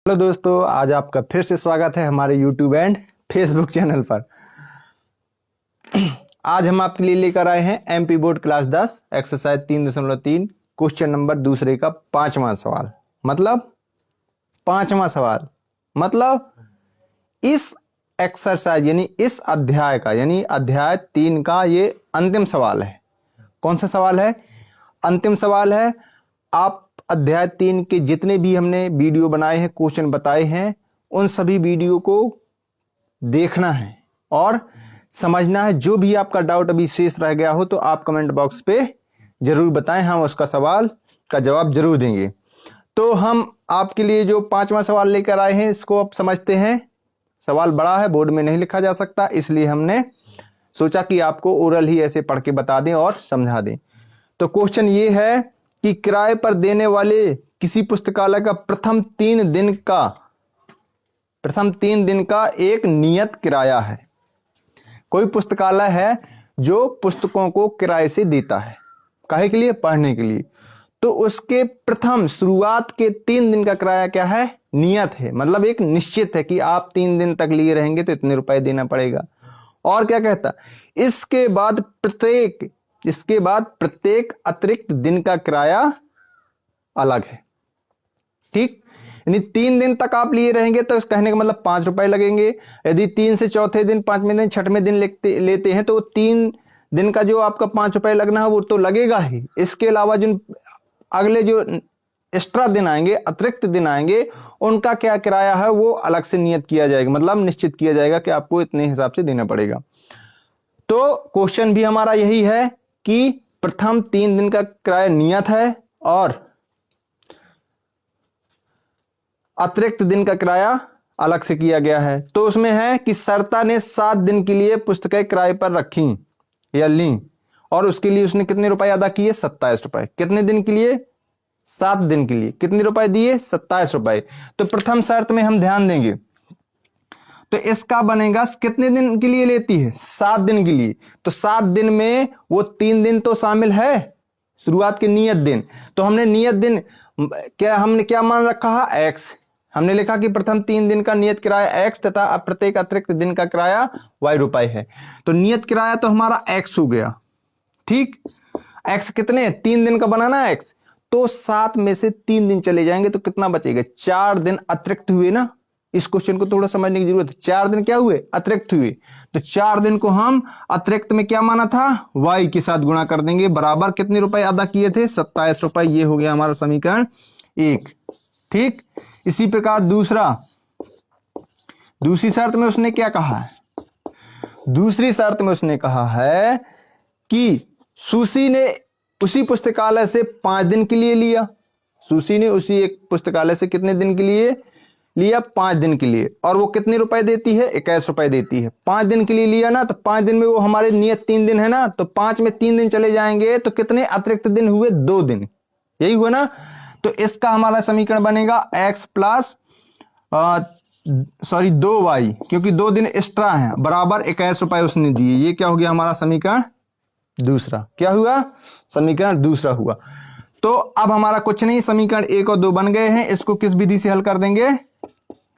Hello दोस्तों, आज आपका फिर से स्वागत है हमारे यूट्यूब एंड फेसबुक चैनल पर। आज हम आपके लिए लेकर आए हैं MP board class 10 exercise 3.3 question number दूसरे का पांचवा सवाल। मतलब इस एक्सरसाइज यानी इस अध्याय का यानी अध्याय 3 का ये अंतिम सवाल है। कौन सा सवाल है? अंतिम सवाल है। आप अध्याय 3 के जितने भी हमने वीडियो बनाए हैं, क्वेश्चन बताए हैं, उन सभी वीडियो को देखना है और समझना है। जो भी आपका डाउट अभी शेष रह गया हो तो आप कमेंट बॉक्स पे जरूर बताएं, हम उसका सवाल का जवाब जरूर देंगे। तो हम आपके लिए जो पांचवा सवाल लेकर आए हैं इसको आप समझते हैं। सवाल बड़ा है, बोर्ड में नहीं लिखा जा सकता, इसलिए हमने सोचा कि आपको ओरल ही ऐसे पढ़ के बता दें और समझा दें। तो क्वेश्चन ये है कि किराए पर देने वाले किसी पुस्तकालय का प्रथम तीन दिन का एक नियत किराया है। कोई पुस्तकालय है जो पुस्तकों को किराए से देता है, काहे के लिए? पढ़ने के लिए। तो उसके प्रथम शुरुआत के 3 दिन का किराया क्या है? नियत है, मतलब एक निश्चित है कि आप 3 दिन तक लिए रहेंगे तो इतने रुपए देना पड़ेगा। और क्या कहता? इसके बाद प्रत्येक अतिरिक्त दिन का किराया अलग है। ठीक, यानी 3 दिन तक आप लिए रहेंगे तो इस कहने का मतलब 5 रुपए लगेंगे। यदि 3 से चौथे दिन, 5वें दिन, 6वें दिन लेते हैं तो 3 दिन का जो आपका 5 रुपए लगना है वो तो लगेगा ही। इसके अलावा जो अगले जो एक्स्ट्रा दिन आएंगे, अतिरिक्त दिन आएंगे, उनका क्या किराया है वो अलग से नियत किया जाएगा, मतलब निश्चित किया जाएगा कि आपको इतने हिसाब से देना पड़ेगा। तो क्वेश्चन भी हमारा यही है कि प्रथम 3 दिन का किराया नियत है और अतिरिक्त दिन का किराया अलग से किया गया है। तो उसमें है कि सरता ने 7 दिन के लिए पुस्तकें किराए पर रखी या ली और उसके लिए उसने कितने रुपए अदा किए? 27 रुपए। कितने दिन के लिए? 7 दिन के लिए। कितने रुपए दिए? 27 रुपए। तो प्रथम शर्त में हम ध्यान देंगे तो इसका बनेगा कितने दिन के लिए लेती है? 7 दिन के लिए। तो 7 दिन में वो 3 दिन तो शामिल है, शुरुआत के नियत दिन। तो हमने नियत दिन हमने क्या मान रखा है? x। हमने लिखा कि प्रथम 3 दिन का नियत किराया x तथा प्रत्येक अतिरिक्त दिन का किराया y रुपए है। तो नियत किराया तो हमारा x हो गया। ठीक, x कितने? 3 दिन का बनाना है x। तो 7 में से 3 दिन चले जाएंगे तो कितना बचेगा? 4 दिन अतिरिक्त हुए ना। इस क्वेश्चन को थोड़ा समझने की जरूरत है। 4 दिन क्या हुए? अतिरिक्त हुए। तो 4 दिन को हम अतिरिक्त में क्या माना था? y के साथ गुणा कर देंगे, बराबर कितने रुपए अदा किए थे? 27 रुपए। ये हो गया हमारा समीकरण 1। ठीक, इसी प्रकार दूसरी शर्त में उसने क्या कहा है? दूसरी शर्त में उसने कहा है कि सुशी ने उसी पुस्तकालय से 5 दिन के लिए लिया। सुशी ने उसी एक पुस्तकालय से कितने दिन के लिए लिया? 5 दिन के लिए। और वो कितने रुपए देती है? 21 रुपए देती है। 5 दिन के लिए लिया ना, तो 5 दिन में वो हमारे नियत 3 दिन है ना, तो 5 में 3 दिन चले जाएंगे तो कितने अतिरिक्त दिन हुए? 2 दिन। यही हुआ ना। तो इसका हमारा समीकरण बनेगा x प्लस 2y, क्योंकि 2 दिन एक्स्ट्रा है, बराबर 21 रुपए उसने दिए। ये क्या हो गया हमारा समीकरण दूसरा? क्या हुआ? समीकरण दूसरा हुआ। तो अब हमारा कुछ नहीं, समीकरण 1 और 2 बन गए हैं। इसको किस विधि से हल कर देंगे?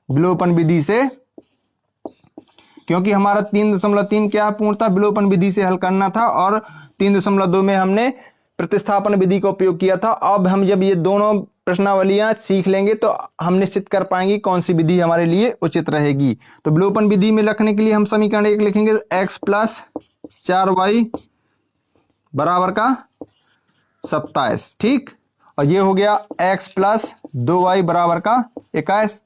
विलोपन विधि से, क्योंकि हमारा 3.3 क्या पूर्णतः विलोपन विधि से हल करना था और 3.2 में हमने प्रतिस्थापन विधि का उपयोग किया था। अब हम जब ये दोनों प्रश्नावलियां सीख लेंगे तो हम निश्चित कर पाएंगे कौन सी विधि हमारे लिए उचित रहेगी। तो विलोपन विधि में लिखने के लिए हम समीकरण 1 लिखेंगे x प्लस 4y बराबर का 27। ठीक, और ये हो गया x प्लस 2y बराबर का 21।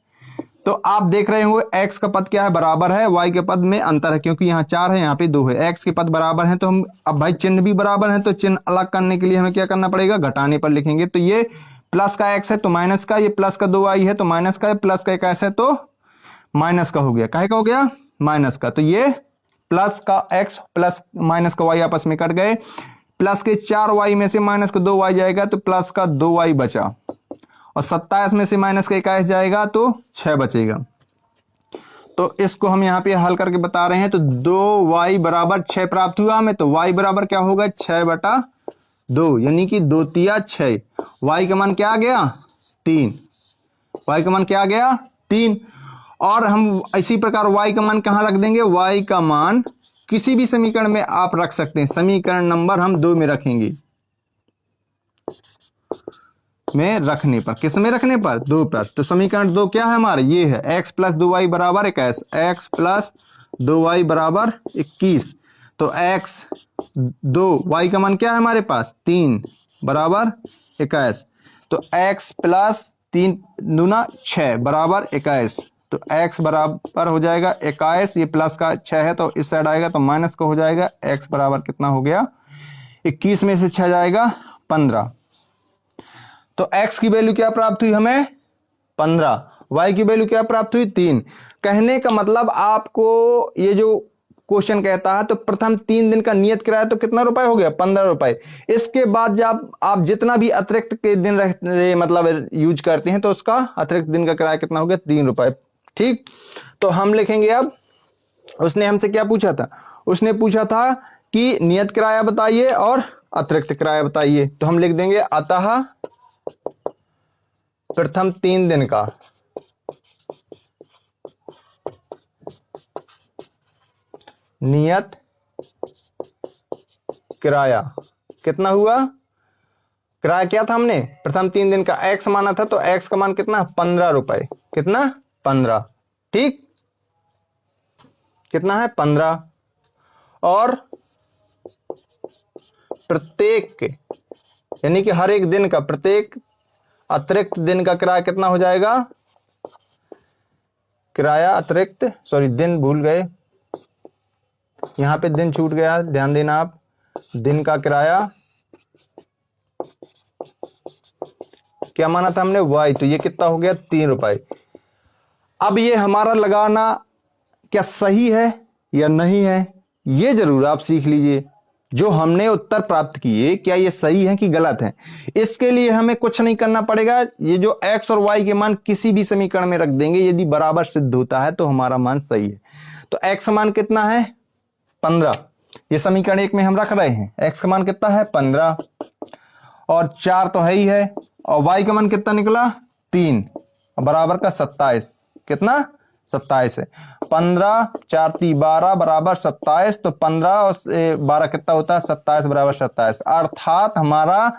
तो आप देख रहे होंगे x का पद क्या है? बराबर है। y के पद में अंतर है, क्योंकि यहाँ 4 है, यहाँ पे 2 है। x के पद बराबर हैं तो हम अब भाई चिन्ह भी बराबर है, तो चिन्ह अलग करने के लिए हमें क्या करना पड़ेगा? घटाने पर लिखेंगे। तो ये प्लस का x है तो माइनस का, ये प्लस का 2y है तो माइनस का, प्लस का 21 है तो माइनस का हो गया। काहे का हो गया? माइनस का। तो ये प्लस का x प्लस माइनस का y आपस में कट गए। प्लस के 4y में से माइनस का 2y जाएगा तो प्लस का 2y बचा, और 27 में से माइनस का 21 जाएगा तो 6 बचेगा। तो इसको हम यहाँ पे हल करके बता रहे हैं। तो 2y बराबर 6 प्राप्त हुआ हमें। तो y बराबर क्या होगा? 6/2, यानी कि 2 तिया 6। y का मान क्या आ गया? 3। y का मान क्या आ गया? 3। और हम इसी प्रकार y का मान कहाँ रख देंगे, y का मान किसी भी समीकरण में आप रख सकते हैं। समीकरण नंबर हम 2 में रखेंगे, में रखने पर, किस में रखने पर, 2 पर। तो समीकरण 2 क्या है हमारे, ये है x प्लस 2y बराबर 21, x प्लस 2y बराबर 21। तो x 2, y का मान क्या है हमारे पास 3 बराबर 21। तो x प्लस 3 दूना 6 बराबर 21। तो x बराबर हो जाएगा 21, ये प्लस का 6 है तो इस साइड आएगा तो माइनस का हो जाएगा। x बराबर कितना हो गया, 21 में से 6 जाएगा 15। तो x की वैल्यू क्या प्राप्त हुई हमें 15, y की वैल्यू क्या प्राप्त हुई 3। कहने का मतलब आपको ये जो क्वेश्चन कहता है तो प्रथम 3 दिन का नियत किराया तो कितना रुपए हो गया, 15 रुपए। इसके बाद जब आप जितना भी अतिरिक्त के दिन मतलब यूज करते हैं तो उसका अतिरिक्त दिन का किराया कितना हो गया, 3 रुपए। ठीक, तो हम लिखेंगे अब, उसने हमसे क्या पूछा था, उसने पूछा था कि नियत किराया बताइए और अतिरिक्त किराया बताइए। तो हम लिख देंगे अतः प्रथम 3 दिन का नियत किराया कितना हुआ, किराया क्या था हमने प्रथम 3 दिन का x माना था तो x का मान कितना 15 रुपए, कितना 15। ठीक, कितना है 15। और प्रत्येक यानी कि हर एक दिन का, प्रत्येक अतिरिक्त दिन का किराया कितना हो जाएगा, किराया अतिरिक्त, सॉरी दिन भूल गए, यहां पे दिन छूट गया, ध्यान देना आप। दिन का किराया क्या माना था हमने y, तो ये कितना हो गया 3 रुपए। अब ये हमारा लगाना क्या सही है या नहीं है, ये जरूर आप सीख लीजिए। जो हमने उत्तर प्राप्त किए क्या ये सही है कि गलत है। इसके लिए हमें कुछ नहीं करना पड़ेगा, ये जो x और y के मान किसी भी समीकरण में रख देंगे, यदि बराबर सिद्ध होता है तो हमारा मान सही है। तो x मान कितना है 15, ये समीकरण 1 में हम रख रहे हैं। x का मान कितना है 15 और 4 तो है ही है, और y का मान कितना निकला 3 बराबर का 27, कितना 27 है। 15 4 3 12 बराबर 27, तो 15 और 12 कितना होता है 27 बराबर 27। अर्थात हमारा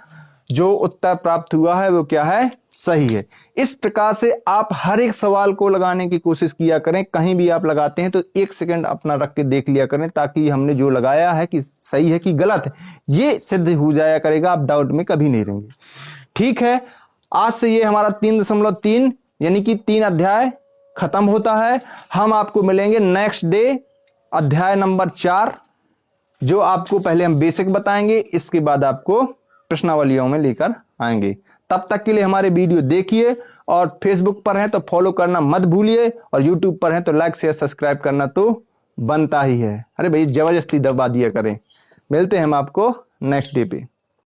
जो उत्तर प्राप्त हुआ है वो क्या है, सही है। इस प्रकार से आप हर एक सवाल को लगाने की कोशिश किया करें। कहीं भी आप लगाते हैं तो 1 सेकंड अपना रख के देख लिया करें, ताकि हमने जो लगाया है कि सही है कि गलत है ये सिद्ध हो जाया करेगा, आप डाउट में कभी नहीं रहेंगे। ठीक है, आज से ये हमारा 3.3 यानी कि 3 अध्याय खत्म होता है। हम आपको मिलेंगे नेक्स्ट डे अध्याय नंबर 4, जो आपको पहले हम बेसिक बताएंगे, इसके बाद आपको प्रश्नावलियों में लेकर आएंगे। तब तक के लिए हमारे वीडियो देखिए, और फेसबुक पर है तो फॉलो करना मत भूलिए, और यूट्यूब पर है तो लाइक शेयर सब्सक्राइब करना तो बनता ही है। अरे भाई जबरदस्ती दबा दिया करें। मिलते हैं हम आपको नेक्स्ट डे पे।